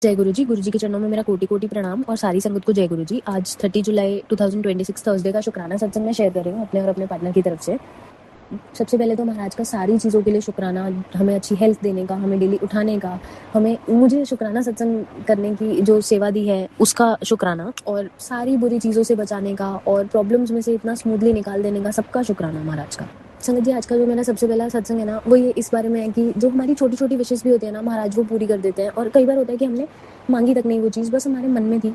जय गुरु जी के चरणों में मेरा कोटि-कोटि प्रणाम और सारी संगत को जय गुरु जी। आज 30 जुलाई 2026 थर्सडे का शुक्राना सत्संग मैं शेयर कर रही हूँ अपने और अपने पार्टनर की तरफ से। सबसे पहले तो महाराज का सारी चीज़ों के लिए शुक्राना, हमें अच्छी हेल्थ देने का, हमें डेली उठाने का, मुझे शुक्राना सत्संग करने की जो सेवा दी है उसका शुक्राना, और सारी बुरी चीज़ों से बचाने का और प्रॉब्लम्स में से इतना स्मूथली निकाल देने का सबका शुक्राना महाराज का। संगत जी, आज का जो मेरा सबसे पहला सत्संग है ना, वो ये इस बारे में है कि जो हमारी छोटी-छोटी विशेज़ भी होती है ना, महाराज वो पूरी कर देते हैं। और कई बार होता है कि हमने माँगी तक नहीं वो चीज़, बस हमारे मन में थी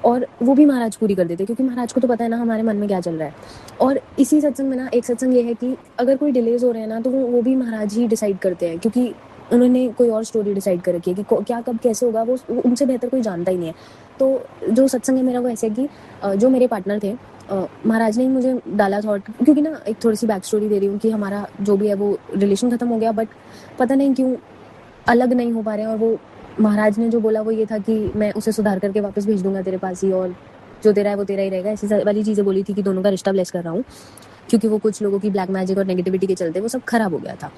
और वो भी महाराज पूरी कर देते हैं, क्योंकि महाराज को तो पता है ना हमारे मन में क्या चल रहा है। और इसी सत्संग में ना एक सत्संग ये है कि अगर कोई डिलेज़ हो रहे हैं ना, तो वो भी महाराज ही डिसाइड करते हैं, क्योंकि उन्होंने कोई और स्टोरी डिसाइड कर रखी है कि क्या कब कैसे होगा, वो उनसे बेहतर कोई जानता ही नहीं है। तो जो सत्संग है मेरा वो ऐसे है कि जो मेरे पार्टनर थे, महाराज ने ही मुझे डाला थॉट, क्योंकि ना एक थोड़ी सी बैक स्टोरी दे रही हूँ कि हमारा जो भी है वो रिलेशन ख़त्म हो गया, बट पता नहीं क्यों अलग नहीं हो पा रहे हैं। और वो महाराज ने जो बोला वो ये था कि मैं उसे सुधार करके वापस भेज दूंगा तेरे पास ही, और जो तेरा है वो तेरा ही रहेगा, ऐसी वाली चीज़ें बोली थी कि दोनों का रिश्ता ब्लेस कर रहा हूँ, क्योंकि वो कुछ लोगों की ब्लैक मैजिक और नेगेटिविटी के चलते वो सब खराब हो गया था।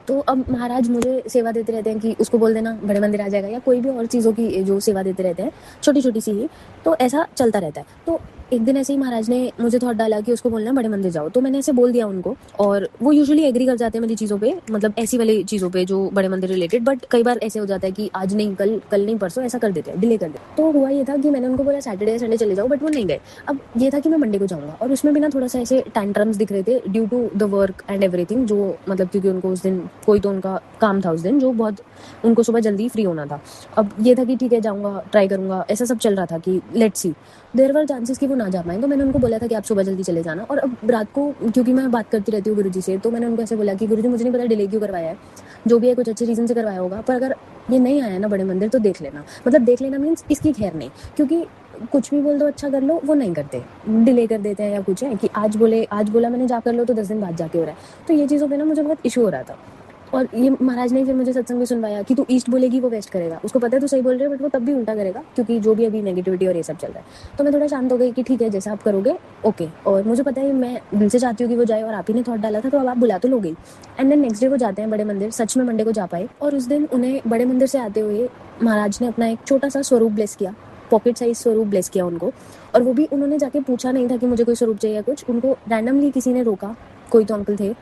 तो अब महाराज मुझे सेवा देते रहते हैं कि उसको बोल देना बड़े मंदिर आ जाएगा, या कोई भी और चीज़ों की जो सेवा देते रहते हैं छोटी छोटी सी ही, तो ऐसा चलता रहता है। तो एक दिन ऐसे ही महाराज ने मुझे थॉट डाला कि उसको बोलना बड़े मंदिर जाओ, तो मैंने ऐसे बोल दिया उनको, और वो यूजुअली एग्री कर जाते हैं मेरी चीज़ों पे, मतलब ऐसी वाली चीज़ों पे जो बड़े मंदिर रिलेटेड। बट कई बार ऐसे हो जाता है कि आज नहीं, कल, कल नहीं परसों, ऐसा कर देते हैं, डिले कर देते हैं। तो हुआ ये था कि मैंने उनको बोला सैटरडे संडे चले जाओ, बट वो नहीं गए। अब ये था कि मैं मंडे को जाऊँगा, और उसमें भी ना थोड़ा सा ऐसे टैंट्रम्स दिख रहे थे due to the work and everything, जो मतलब क्योंकि उनको उस दिन कोई तो उनका काम था उस दिन, जो बहुत उनको सुबह जल्दी फ्री होना था। अब ये था कि ठीक है जाऊँगा, ट्राई करूँगा, ऐसा सब चल रहा था कि let's see. There were chances कि वो ना जा पाएँ, तो मैंने उनको बोला था कि आप सुबह जल्दी चले जाना। और अब रात को, क्योंकि मैं बात करती रहती हूँ गुरुजी से, तो मैंने उनको ऐसे बोला कि गुरुजी मुझे नहीं पता डिले क्यों करवाया है, जो भी है कुछ अच्छे रीज़न से करवाया होगा, पर अगर ये नहीं आया ना बड़े मंदिर तो देख लेना। मतलब देख लेना मीन्स इसकी खैर नहीं, क्योंकि कुछ भी बोल दो अच्छा कर लो, वो नहीं करते, डिले कर देते हैं, या कुछ है कि आज बोला मैंने जा कर लो तो 10 दिन बाद जाके हो रहा है। तो ये चीज़ों पे ना मुझे बहुत इशू हो रहा था। और ये महाराज ने फिर मुझे सत्संग में सुनवाया कि तू ईस्ट बोलेगी वो वेस्ट करेगा, उसको पता है तू सही बोल रहे हो, बट वो तब भी उल्टा करेगा, क्योंकि जो भी अभी नेगेटिविटी और ये सब चल रहा है। तो मैं थोड़ा शांत हो गई कि ठीक है जैसा आप करोगे ओके, और मुझे पता है मैं दिल से चाहती हूँ कि वो जाए, और आप ही ने थॉट डाला था तो अब आप बुला तो लो गई। एंड देन नेक्स्ट डे वो जाते हैं बड़े मंदिर, सच में मंडे को जा पाए, और उस दिन उन्हें बड़े मंदिर से आते हुए महाराज ने अपना एक छोटा सा स्वरूप ब्लेस किया, पॉकेट साइज स्वरूप ब्लेस किया उनको। और वो भी उन्होंने जाके पूछा नहीं था कि मुझे कोई स्वरूप चाहिए या कुछ, उनको रैंडमली किसी ने रोका, कोई तो अंकल थे,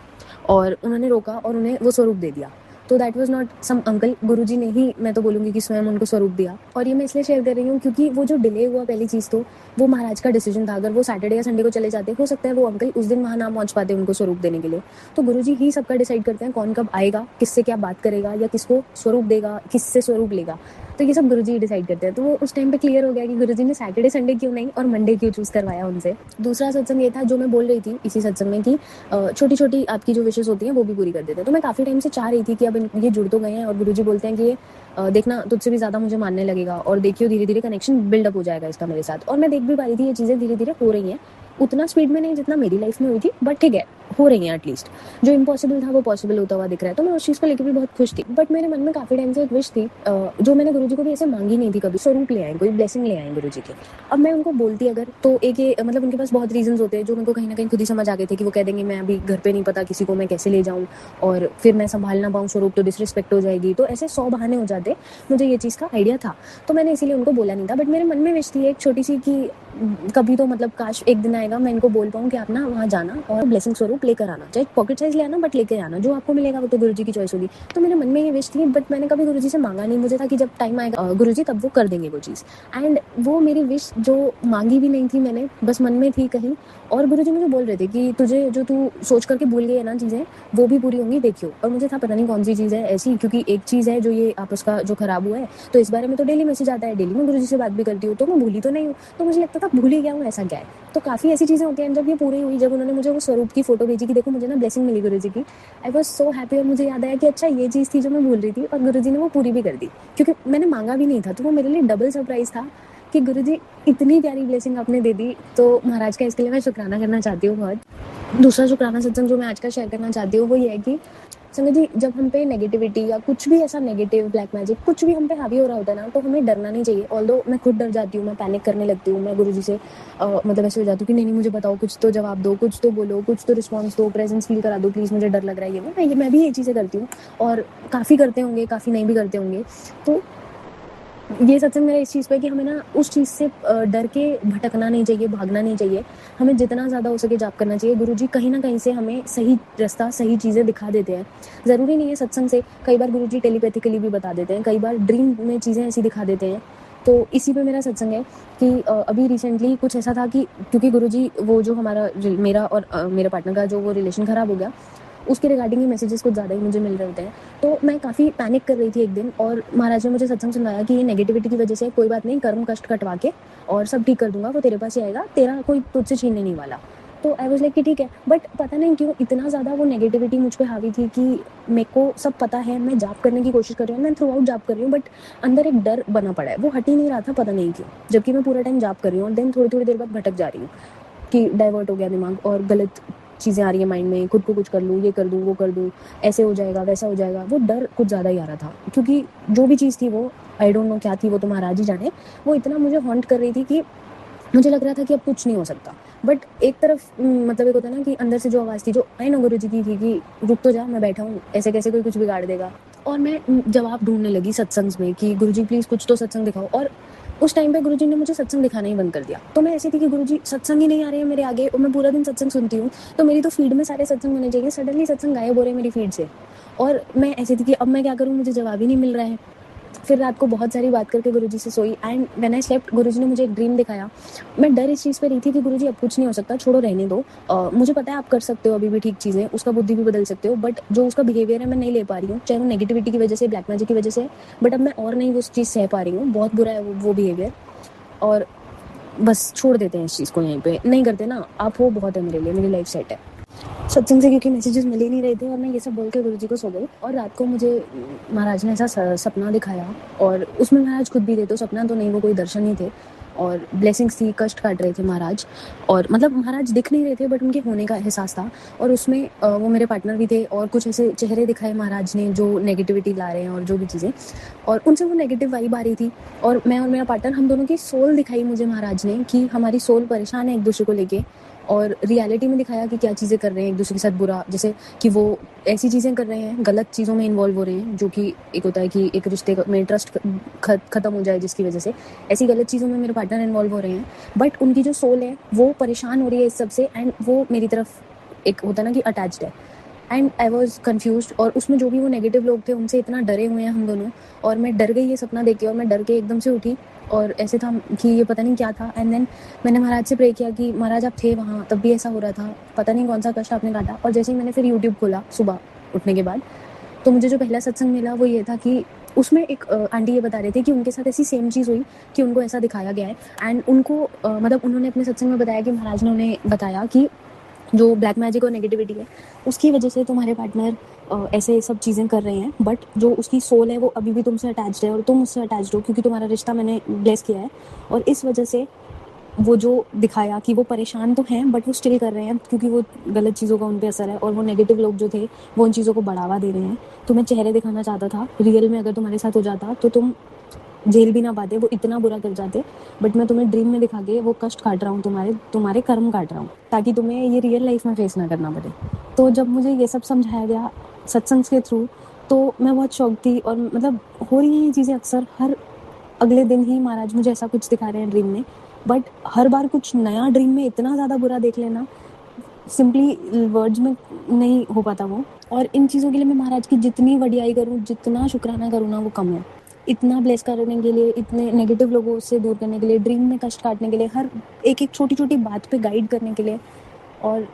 और उन्होंने रोका और उन्हें वो स्वरूप दे दिया। तो that was not some uncle, गुरुजी ने ही, मैं तो बोलूँगी कि स्वयं उनको स्वरूप दिया। और ये मैं इसलिए शेयर कर रही हूँ क्योंकि वो जो डिले हुआ, पहली चीज़ तो वो महाराज का डिसीजन था। अगर वो सैटरडे या संडे को चले जाते, हो सकता है वो अंकल उस दिन वहाँ ना पहुँच पाते उनको स्वरूप देने के लिए। तो गुरुजी ही सबका डिसाइड करते हैं कौन कब आएगा, किससे क्या बात करेगा, या किसको स्वरूप देगा, किससे स्वरूप लेगा। तो ये सब गुरुजी ही डिसाइड करते हैं। तो वो उस टाइम पे क्लियर हो गया कि गुरुजी ने सैटरडे संडे क्यों नहीं और मंडे क्यों चूज़ करवाया उनसे। दूसरा सत्संग ये था जो मैं बोल रही थी इसी सत्संग में कि छोटी छोटी आपकी जो विशेष होती हैं वो भी पूरी कर देते हैं। तो मैं काफ़ी टाइम से चाह रही थी कि अब ये जुड़ तो गए हैं, और गुरुजी बोलते हैं कि ये देखना तुझसे भी ज़्यादा मुझे मानने लगेगा, और देखियो धीरे धीरे कनेक्शन बिल्डअप हो जाएगा इसका मेरे साथ। और मैं देख भी पा रही थी ये चीज़ें धीरे धीरे हो रही हैं, उतना स्पीड में नहीं जितना मेरी लाइफ में हुई थी, बट ठीक है हो रही हैं एटलीस्ट। जो इम्पॉसिबल था वो पॉसिबल होता हुआ दिख रहा है, तो मैं उस चीज़ को लेकर भी बहुत खुश थी। बट मेरे मन में काफ़ी टाइम से एक विश थी, जो मैंने गुरुजी को भी ऐसे मांगी नहीं थी कभी, स्वरूप ले आए, कोई ब्लेसिंग ले आए गुरुजी के। अब मैं उनको बोलती अगर, तो एक ये मतलब उनके पास बहुत रीजंस होते हैं जो उनको कहीं ना कहीं खुद ही समझ आ गए थे, कि वो कह देंगे मैं अभी घर पे नहीं, पता किसी को मैं कैसे ले जाऊँ, और फिर मैं संभाल ना पाऊँ स्वरूप तो डिसरिस्पेक्ट हो जाएगी, तो ऐसे 100 बहाने हो जाते। मुझे ये चीज़ का आइडिया था, तो मैंने इसीलिए उनको बोला नहीं था। बट मेरे मन में विश थी एक छोटी सी कि कभी तो मतलब काश एक दिन आएगा मैं इनको बोल पाऊँ कि आप ना वहाँ जाना और ब्लेसिंग स्वरूप लेकर आना, चाहे पॉकेट साइज ले आना, बट लेकर आना, जो आपको मिलेगा वो तो गुरुजी की चॉइस होगी। तो मेरे मन में ये विश थी, बट मैंने कभी गुरुजी से मांगा नहीं। मुझे था कि जब टाइम आएगा गुरुजी तब वो कर देंगे वो चीज़। एंड वो मेरी विश जो मांगी भी नहीं थी मैंने, बस मन में थी कहीं, और गुरुजी मुझे बोल रहे थे कि तुझे जो तू सोच करके भूल गई है ना चीज़ें, वो भी पूरी होंगी देखियो। और मुझे था पता नहीं कौन सी चीज़ है ऐसी, क्योंकि एक चीज़ है जो ये आपस का जो खराब हुआ है, तो इस बारे में तो डेली मैसेज आता है, डेली मैं गुरुजी से बात भी करती हूँ, तो मैं भूली तो नहीं हूँ। तो मुझे लगता था भूल ही गया हूँ, ऐसा क्या है। तो काफ़ी ऐसी चीज़ें होती हैं। जब ये पूरी हुई, जब उन्होंने मुझे वो स्वरूप की फोटो भेजी कि देखो मुझे ना ब्लेसिंग मिली गुरुजी की, आई वॉज सो हैप्पी। और मुझे याद आया कि अच्छा ये चीज़ थी जो मैं भूल रही थी, और गुरुजी ने वो पूरी भी कर दी, क्योंकि मैंने मांगा भी नहीं था। तो वो मेरे लिए डबल सरप्राइज था कि गुरुजी इतनी प्यारी ब्लेसिंग आपने दे दी। तो महाराज का इसके लिए मैं शुक्राना करना चाहती हूँ बहुत। दूसरा शुक्राना सत्संग जो मैं आज का शेयर करना चाहती हूँ वो ये है कि संगत जी, जब हम पे नेगेटिविटी या कुछ भी ऐसा नेगेटिव ब्लैक मैजिक कुछ भी हम पे हावी हो रहा होता है ना, तो हमें डरना नहीं चाहिए। ऑल्दो मैं खुद डर जाती हूँ, मैं पैनिक करने लगती हूँ, मैं गुरुजी से मतलब ऐसे हो जाती हूँ कि नहीं नहीं मुझे बताओ, कुछ तो जवाब दो, कुछ तो बोलो, कुछ तो रिस्पॉन्स दो, प्रेजेंस फील करा दो प्लीज़, मुझे डर लग रहा है। मैं भी ये चीज़ें करती हूँ, और काफ़ी करते होंगे, काफ़ी नहीं भी करते होंगे। तो ये सत्संग मेरा इस चीज़ पे कि हमें ना उस चीज़ से डर के भटकना नहीं चाहिए, भागना नहीं चाहिए। हमें जितना ज़्यादा हो सके जाप करना चाहिए। गुरुजी कहीं न कहीं से हमें सही रास्ता, सही चीज़ें दिखा देते हैं। ज़रूरी नहीं है सत्संग से, कई बार गुरुजी टेलीपैथिकली भी बता देते हैं, कई बार ड्रीम में चीज़ें ऐसी दिखा देते हैं। तो इसी पे मेरा सत्संग है कि अभी रिसेंटली कुछ ऐसा था कि क्योंकि गुरुजी वो जो हमारा मेरा और मेरे पार्टनर का जो वो रिलेशन ख़राब हो गया, उसके रिगार्डिंग ही मैसेजेस कुछ ज़्यादा ही मुझे मिल रहे होते हैं। तो मैं काफ़ी पैनिक कर रही थी एक दिन और महाराज ने मुझे सत्संग सुनाया कि ये नेगेटिविटी की वजह से कोई बात नहीं, कर्म कष्ट कटवा के और सब ठीक कर दूंगा, वो तेरे पास ही आएगा, तेरा कोई तुझसे छीनने नहीं वाला। तो आई वॉज लाइक कि ठीक है, बट पता नहीं क्यों इतना ज़्यादा वो नेगेटिविटी मुझ पर हावी थी कि मेरे को सब पता है, मैं जाप करने की कोशिश कर रही हूँ, मैं थ्रू आउट जाप कर रही हूँ, बट अंदर एक डर बना पड़ा है, वो हट ही नहीं रहा था, पता नहीं क्यों, जबकि मैं पूरा टाइम जाप कर रही हूँ और देन थोड़ी थोड़ी देर बाद भटक जा रही हूँ कि डाइवर्ट हो गया दिमाग और गलत चीज़ें आ रही है माइंड में, खुद को कुछ कर लूँ, ये कर दूँ, वो कर दूँ, ऐसे हो जाएगा, वैसा हो जाएगा। वो डर कुछ ज़्यादा ही आ रहा था क्योंकि जो भी चीज़ थी वो आई डोंट नो क्या थी, वो तो महाराज ही जाने, वो इतना मुझे हॉन्ट कर रही थी कि मुझे लग रहा था कि अब कुछ नहीं हो सकता। बट एक तरफ मतलब एक होता है ना कि अंदर से जो आवाज़ थी, जो आई नो गुरुजी की थी कि रुक तो जा, मैं बैठा हूँ, ऐसे कैसे कोई कुछ बिगाड़ देगा। और मैं जवाब ढूँढने लगी सत्संग में कि गुरुजी प्लीज़ कुछ तो सत्संग दिखाओ। और उस टाइम पे गुरुजी ने मुझे सत्संग दिखाना ही बंद कर दिया। तो मैं ऐसी थी कि गुरुजी सत्संग ही नहीं आ रहे हैं मेरे आगे और मैं पूरा दिन सत्संग सुनती हूँ, तो मेरी तो फीड में सारे सत्संग होने चाहिए, सडनली सत्संग गायब हो रहे हैं मेरी फीड से। और मैं ऐसी थी कि अब मैं क्या करूँ, मुझे जवाब ही नहीं मिल रहा है। फिर रात को बहुत सारी बात करके गुरुजी से सोई एंड व्हेन आई स्लेप्ट गुरुजी ने मुझे एक ड्रीम दिखाया। मैं डर इस चीज़ पे रही थी कि गुरुजी अब कुछ नहीं हो सकता, छोड़ो रहने दो। मुझे पता है आप कर सकते हो अभी भी ठीक चीज़ें, उसका बुद्धि भी बदल सकते हो, बट जो उसका बिहेवियर है मैं नहीं ले पा रही हूँ, चाहे वो नेगेटिविटी की वजह से, ब्लैक मैजिक की वजह से, बट अब मैं और नहीं उस चीज़ सह पा रही हूँ, बहुत बुरा है वो बिहेवियर। और बस छोड़ देते हैं इस चीज़ को, यहीं पे नहीं करते ना, आप हो बहुत है मेरे लिए, मेरी लाइफ सेट है। सत्संग से क्योंकि मैसेजेस मिल ही नहीं रहे थे और मैं ये सब बोल के गुरुजी को सो गई। और रात को मुझे महाराज ने ऐसा सपना दिखाया और उसमें महाराज खुद भी थे, तो सपना तो नहीं, वो कोई दर्शन ही थे और ब्लेसिंग्स थी, कष्ट काट रहे थे महाराज। और मतलब महाराज दिख नहीं रहे थे बट उनके होने का एहसास था। और उसमें वो मेरे पार्टनर भी थे और कुछ ऐसे चेहरे दिखाए महाराज ने जो नेगेटिविटी ला रहे हैं और जो भी चीज़ें, और उनसे वो नेगेटिव वाइब आ रही थी। और मैं और मेरा पार्टनर, हम दोनों की सोल दिखाई मुझे महाराज ने कि हमारी सोल परेशान है एक दूसरे को लेके, और रियलिटी में दिखाया कि क्या चीज़ें कर रहे हैं एक दूसरे के साथ बुरा, जैसे कि वो ऐसी चीज़ें कर रहे हैं, गलत चीज़ों में इन्वॉल्व हो रहे हैं, जो कि एक होता है कि एक रिश्ते में ट्रस्ट खत्म हो जाए जिसकी वजह से ऐसी गलत चीज़ों में मेरे पार्टनर इन्वॉल्व हो रहे हैं। बट उनकी जो सोल है वो परेशान हो रही है इस सब से एंड वो मेरी तरफ एक होता है ना कि अटैच्ड है। एंड आई वॉज कन्फ्यूज और उसमें जो भी वो नेगेटिव लोग थे उनसे इतना डरे हुए हैं हम दोनों। और मैं डर गई ये सपना देख के और मैं डर के एकदम से उठी और ऐसे था कि ये पता नहीं क्या था। एंड देन मैंने महाराज से प्रे किया कि महाराज आप थे वहाँ तब भी ऐसा हो रहा था, पता नहीं कौन सा कष्ट आपने काटा। और जैसे ही मैंने फिर यूट्यूब खोला सुबह उठने के बाद, तो मुझे जो पहला सत्संग मिला वो ये था कि उसमें एक आंटी ये बता रहे थे कि उनके साथ ऐसी सेम चीज़ हुई कि उनको ऐसा दिखाया गया है। एंड उनको मतलब उन्होंने अपने सत्संग में बताया कि महाराज ने उन्हें बताया कि जो ब्लैक मैजिक और नेगेटिविटी है उसकी वजह से तुम्हारे पार्टनर ऐसे सब चीज़ें कर रहे हैं, बट जो उसकी सोल है वो अभी भी तुमसे अटैच्ड है और तुम उससे अटैच्ड हो क्योंकि तुम्हारा रिश्ता मैंने ब्लेस किया है। और इस वजह से वो जो दिखाया कि वो परेशान तो हैं बट वो स्टिल कर रहे हैं क्योंकि वो गलत चीज़ों का उन पे असर है और वो नेगेटिव लोग जो थे वो उन चीज़ों को बढ़ावा दे रहे हैं। तुम्हें चेहरे दिखाना चाहता था, रियल में अगर तुम्हारे साथ हो जाता तो तुम झेल भी ना पाते, वो इतना बुरा कर जाते। बट मैं तुम्हें ड्रीम में दिखा के वो कष्ट काट रहा हूँ, तुम्हारे तुम्हारे कर्म काट रहा हूँ ताकि तुम्हें ये रियल लाइफ में फेस ना करना पड़े। तो जब मुझे ये सब समझाया गया सत्संग के थ्रू तो मैं बहुत शौक थी। और मतलब हो रही हैं ये चीज़ें अक्सर, हर अगले दिन ही महाराज मुझे ऐसा कुछ दिखा रहे हैं ड्रीम में, बट हर बार कुछ नया ड्रीम में इतना ज़्यादा बुरा देख लेना सिंपली वर्ड्स में नहीं हो पाता वो। और इन चीज़ों के लिए मैं महाराज की जितनी वडियाई करूँ, जितना शुक्राना करूँ ना वो कम है। इतना ब्लेस करने के लिए, इतने नेगेटिव लोगों से दूर करने के लिए, ड्रीम में कष्ट काटने के लिए, हर एक एक छोटी छोटी बात पे गाइड करने के लिए, और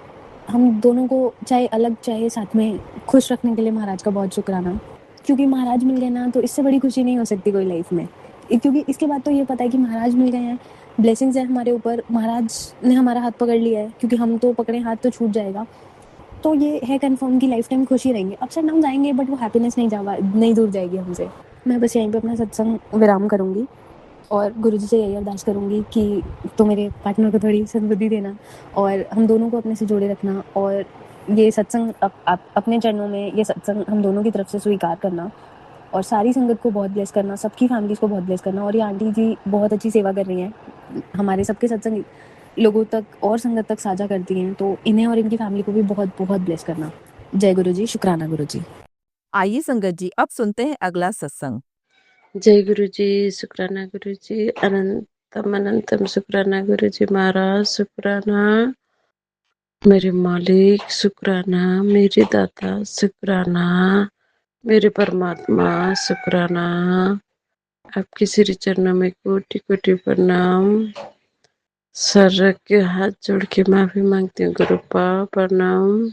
हम दोनों को चाहे अलग चाहे साथ में खुश रखने के लिए महाराज का बहुत शुक्राना। क्योंकि महाराज मिल गए ना तो इससे बड़ी खुशी नहीं हो सकती कोई लाइफ में। क्योंकि इसके बाद तो ये पता है कि महाराज मिल गए हैं, ब्लेसिंग्स है हमारे ऊपर, महाराज ने हमारा हाथ पकड़ लिया है, क्योंकि हम तो पकड़े हाथ तो छूट जाएगा। तो ये है कंफर्म कि लाइफ टाइम खुश ही रहेंगे, अप्स एंड डाउन आएंगे बट वो हैप्पीनेस नहीं दूर जाएगी हमसे। मैं बस यहीं पे अपना सत्संग विराम करूँगी और गुरुजी से यही अरदास करूँगी कि तो मेरे पार्टनर को थोड़ी सद्बुद्धि देना और हम दोनों को अपने से जोड़े रखना, और ये सत्संग अपने चरणों में ये सत्संग हम दोनों की तरफ से स्वीकार करना, और सारी संगत को बहुत ब्लेस करना, सबकी फैमिलीज़ को बहुत ब्लेस करना। और ये आंटी जी बहुत अच्छी सेवा कर रही हैं, हमारे सबके सत्संग लोगों तक और संगत तक साझा करती हैं, तो इन्हें और इनकी फैमिली को भी बहुत बहुत ब्लेस करना। जय गुरु जी, शुक्राना गुरु जी। आइए संगत जी, अब सुनते हैं अगला सत्संग। जय गुरु जी, शुक्राना गुरु जी, अनंतम अनंतम शुक्राना गुरु जी महाराज, शुक्राना मेरे मालिक, शुक्राना मेरे दाता, शुक्राना मेरे परमात्मा, शुक्राना आपके श्री चरणों में कोटि कोटि प्रणाम। सर रख के हाथ जोड़ के माफी मांगती हूँ गुरुपा, प्रणाम।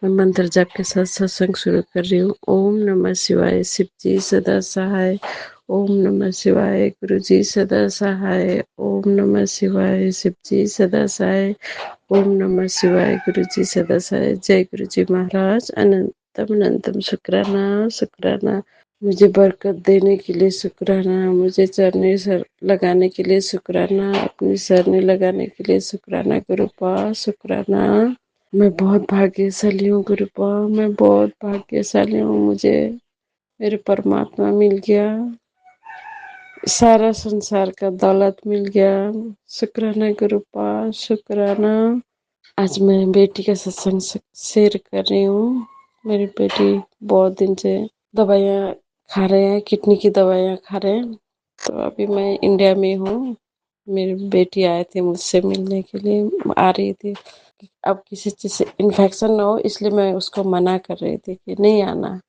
मैं मंत्र जाप के साथ सत्संग शुरू कर रही हूँ। ओम नमः शिवाय, शिव जी सदा सहाय। ओम नमः शिवाय, गुरु जी सदा सहाय। ओम नमः शिवाय, शिव जी सदा सहाय। ओम नमः शिवाय, गुरु जी सदा सहाय। जय गुरु जी महाराज, अनंतम अनंतम शुक्राना शुक्राना। मुझे बरकत देने के लिए शुक्राना, मुझे चरनी सर लगाने के लिए शुक्राना, अपनी सरनी लगाने के लिए शुक्राना गुरुपा, शुक्राना। मैं बहुत भाग्यशाली हूँ गुरुपा, मैं बहुत भाग्यशाली हूँ। मुझे मेरे परमात्मा मिल गया, सारा संसार का दौलत मिल गया। शुक्राना गुरुपा, शुक्राना। आज मैं बेटी का सत्संग शेयर कर रही हूँ। मेरी बेटी बहुत दिन से दवाइयाँ खा रहे हैं, किडनी की दवाइयाँ खा रहे हैं। तो अभी मैं इंडिया में हूँ। मेरी बेटी आए थे मुझसे मिलने के लिए, आ रही थी। अब किसी चीज़ से इन्फेक्शन ना हो इसलिए मैं उसको मना कर रही थी कि नहीं आना।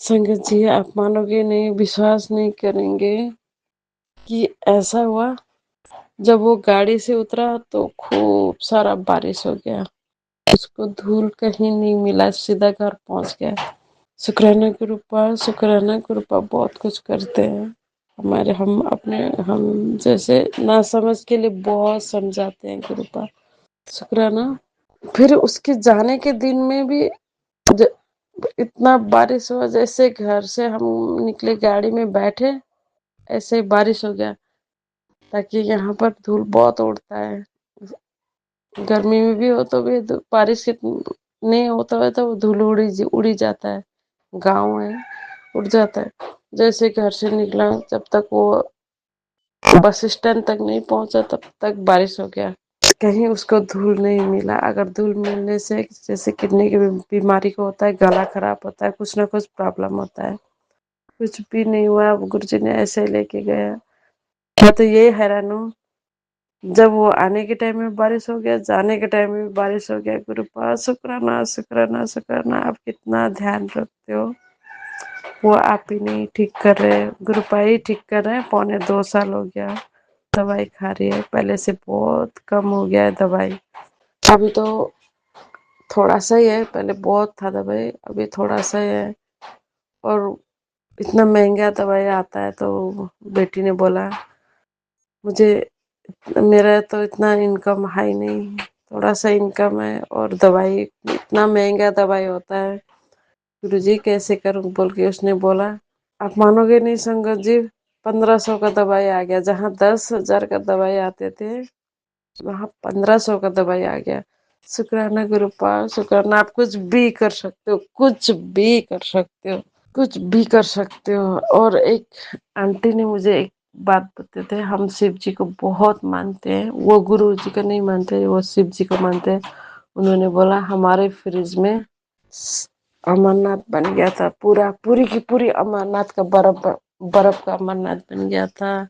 संगत जी, आप मानोगे नहीं, विश्वास नहीं करेंगे कि ऐसा हुआ। जब वो गाड़ी से उतरा तो खूब सारा बारिश हो गया, उसको धूल कहीं नहीं मिला, सीधा घर पहुंच गया। शुक्राना गुरुपा, शुक्राना गुरुपा बहुत कुछ करते हैं हमारे। हम जैसे ना समझ के लिए बहुत समझाते हैं गुरुपा, शुक्राना। फिर उसके जाने के दिन में भी ज, इतना बारिश हुआ, जैसे घर से हम निकले गाड़ी में बैठे ऐसे ही बारिश हो गया। ताकि यहाँ पर धूल बहुत उड़ता है, गर्मी में भी हो तो भी बारिश नहीं होता है तो धूल उड़ी जाता है। गाँव है, उड़ जाता है। जैसे घर से निकला, जब तक वो बस स्टैंड तक नहीं पहुंचा तब तक बारिश हो गया। कहीं उसको धूल नहीं मिला। अगर धूल मिलने से जैसे किडनी की बीमारी को होता है, गला खराब होता है, कुछ ना कुछ प्रॉब्लम होता है। कुछ भी नहीं हुआ, गुरु जी ने ऐसे ही लेके गया। मैं तो ये हैरान हूँ, जब वो आने के टाइम में बारिश हो गया, जाने के टाइम में भी बारिश हो गया। गुरुपा, शुक्राना शुक्राना शुक्राना। आप कितना ध्यान रखते हो, वो आप ही नहीं ठीक कर रहे, गुरुपा ही ठीक कर रहे हैं। 2.25 साल हो गया दवाई खा रही है, पहले से बहुत कम हो गया है दवाई। अभी तो थोड़ा सा ही है, पहले बहुत था दवाई, अभी थोड़ा सा ही है। और इतना महंगा दवाई आता है तो बेटी ने बोला मुझे, मेरा तो इतना इनकम हाई नहीं, थोड़ा सा इनकम है और दवाई इतना महंगा दवाई होता है, गुरुजी कैसे करूं बोल के उसने बोला। आप मानोगे नहीं संगत जी, 1500 का दवाई आ गया। जहाँ 10,000 का दवाई आते थे वहाँ 1500 का दवाई आ गया। शुक्राना गुरुपा, शुक्राना। आप कुछ भी कर सकते हो, कुछ भी कर सकते हो, कुछ भी कर सकते हो। और एक आंटी ने मुझे एक बात बताते थे, हम शिव जी को बहुत मानते हैं, वो गुरु जी को नहीं मानते, वो शिव जी को मानते हैं। उन्होंने बोला हमारे फ्रिज में अमरनाथ बन गया था, पूरी की पूरी अमरनाथ का बर्फ, बर्फ का अमरनाथ बन गया था।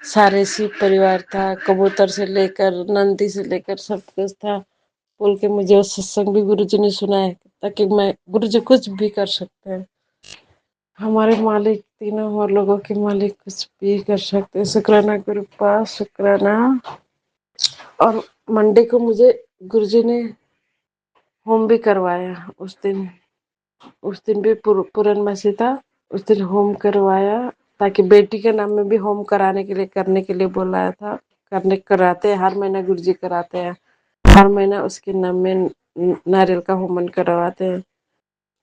सारे शिव परिवार था, कबूतर से लेकर नंदी से लेकर सब कुछ था। बोल के मुझे वो सत्संग भी गुरु जी ने सुना है, ताकि मैं, गुरु जी कुछ भी कर सकते हैं। हमारे मालिक, तीनों और लोगों के मालिक कुछ भी कर सकते हैं। शुक्राना गुरुपा, शुक्राना। और मंडे को मुझे गुरुजी ने होम भी करवाया। उस दिन भी पूर्णमासी था, उस दिन होम करवाया। ताकि बेटी के नाम में भी होम कराने के लिए, करने के लिए बोला था। करने कराते हैं, हर महीना गुरुजी कराते हैं, हर महीना उसके नाम में नारियल का होमन करवाते हैं।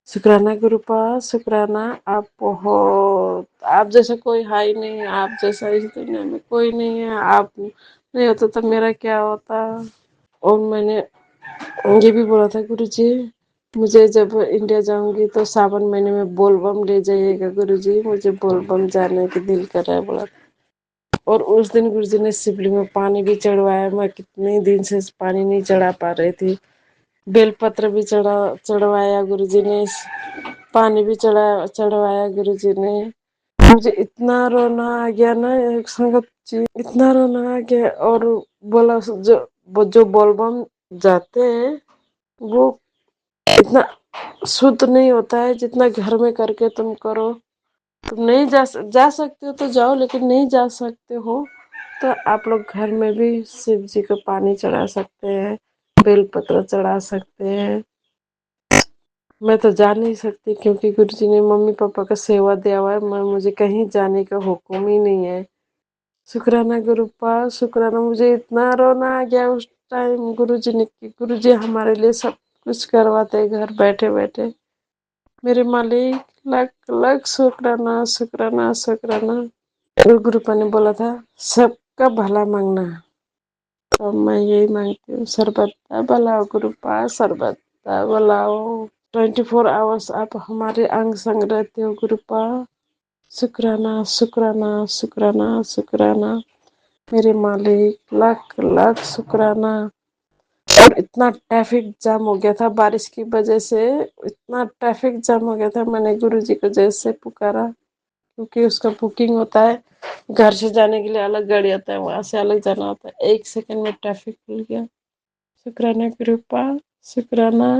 शुक्राना गुरुपा, शुक्राना। आप बहुत, आप जैसा कोई है ही नहीं, आप जैसा इस दुनिया में कोई नहीं है। आप नहीं होता तो मेरा क्या होता। और मैंने ये भी बोला था गुरुजी, मुझे जब इंडिया जाऊंगी तो सावन महीने में बोलबम ले जाइएगा गुरुजी, मुझे बोलबम जाने की दिल कर रहा है, बोला। और उस दिन गुरुजी ने शिवलिंग में पानी भी चढ़वाया। मैं कितने दिन से पानी नहीं चढ़ा पा रही थी। बेलपत्र भी चढ़वाया गुरुजी ने, पानी भी चढ़वाया गुरुजी ने। मुझे इतना रोना आ गया ना, एक संगत जी, इतना रोना आ गया। और बोला जो बोलबम जाते हैं वो इतना शुद्ध नहीं होता है जितना घर में करके तुम करो। तुम नहीं जा सकते हो तो जाओ, लेकिन नहीं जा सकते हो तो आप लोग घर में भी शिव जी को पानी चढ़ा सकते हैं, बेलपत्र चढ़ा सकते हैं। मैं तो जा नहीं सकती क्योंकि गुरुजी ने मम्मी पापा का सेवा दिया हुआ है, मुझे कहीं जाने का हुक्म ही नहीं है। शुक्राना गुरुपा, शुक्राना। मुझे इतना रोना आ गया उस टाइम गुरुजी ने कि गुरुजी हमारे लिए सब कुछ करवाते घर बैठे बैठे। मेरे मालिक, लाख लाख शुक्राना, शुक्राना, शुक्राना। और गुरुपा ने बोला था सबका भला मांगना, तो मैं यही मांगती हूँ, सर्वदा भलाओ गुरुपा, सर्वदा भलाओ। 24 आवर्स आप हमारे अंग संग रहते हो गुरुपा। शुक्राना, शुक्राना, शुक्राना, शुक्राना। मेरे मालिक, लाख लाख शुक्राना। और इतना ट्रैफिक जाम हो गया था बारिश की वजह से, इतना ट्रैफिक जाम हो गया था। मैंने गुरुजी को जैसे पुकारा, क्योंकि उसका बुकिंग होता है, घर से जाने के लिए अलग गाड़ी आता है, वहां से अलग जाना होता है। 1 सेकंड में ट्रैफिक खुल गया। शुक्राना कृपा, शुक्राना।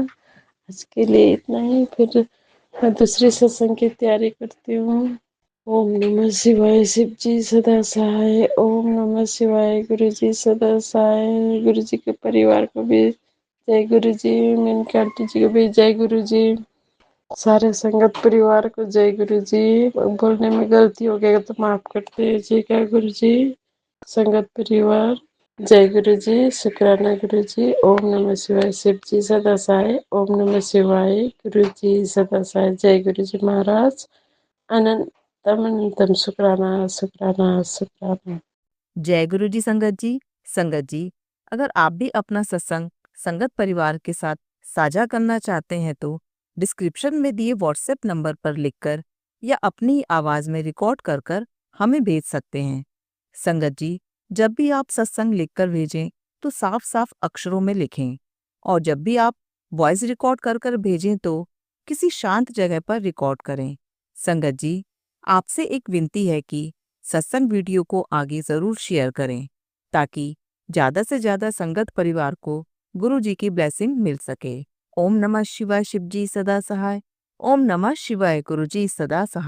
आज के लिए इतना ही, फिर मैं दूसरी सत्संग की तैयारी करती हूँ। ओम नमः शिवाय, शिव जी सदा सहाय। ओम नमः शिवाय, गुरु जी सदा सहाय। गुरु जी के परिवार को भी जय गुरु जी, मेनका आंटी जी को भी जय गुरु जी, सारे संगत परिवार को जय गुरु जी। बोलने में गलती हो गया तो माफ करते जी का गुरु जी। संगत परिवार जय गुरु जी, शुक्राना गुरु जी। ओम नमः शिवाय, शिव जी सदा सहाय। ओम नमः शिवाय, गुरु जी सदा सहाय। जय गुरु जी महाराज। अनंतम अनंतम शुक्राना, शुक्राना, शुक्राना। जय गुरु जी संगत जी। संगत जी, अगर आप भी अपना सत्संग संगत परिवार के साथ साझा करना चाहते हैं तो डिस्क्रिप्शन में दिए व्हाट्सएप नंबर पर लिखकर या अपनी आवाज में रिकॉर्ड कर कर हमें भेज सकते हैं। संगत जी, जब भी आप सत्संग लिखकर भेजें तो साफ साफ अक्षरों में लिखें, और जब भी आप वॉइस रिकॉर्ड कर कर भेजें तो किसी शांत जगह पर रिकॉर्ड करें। संगत जी, आपसे एक विनती है कि सत्संग वीडियो को आगे जरूर शेयर करें ताकि ज्यादा से ज्यादा संगत परिवार को गुरु जी की ब्लेसिंग मिल सके। ओम नमः शिवाय, शिव जी सदा सहाय। ओम नमः शिवाय, गुरु जी सदा सहाय।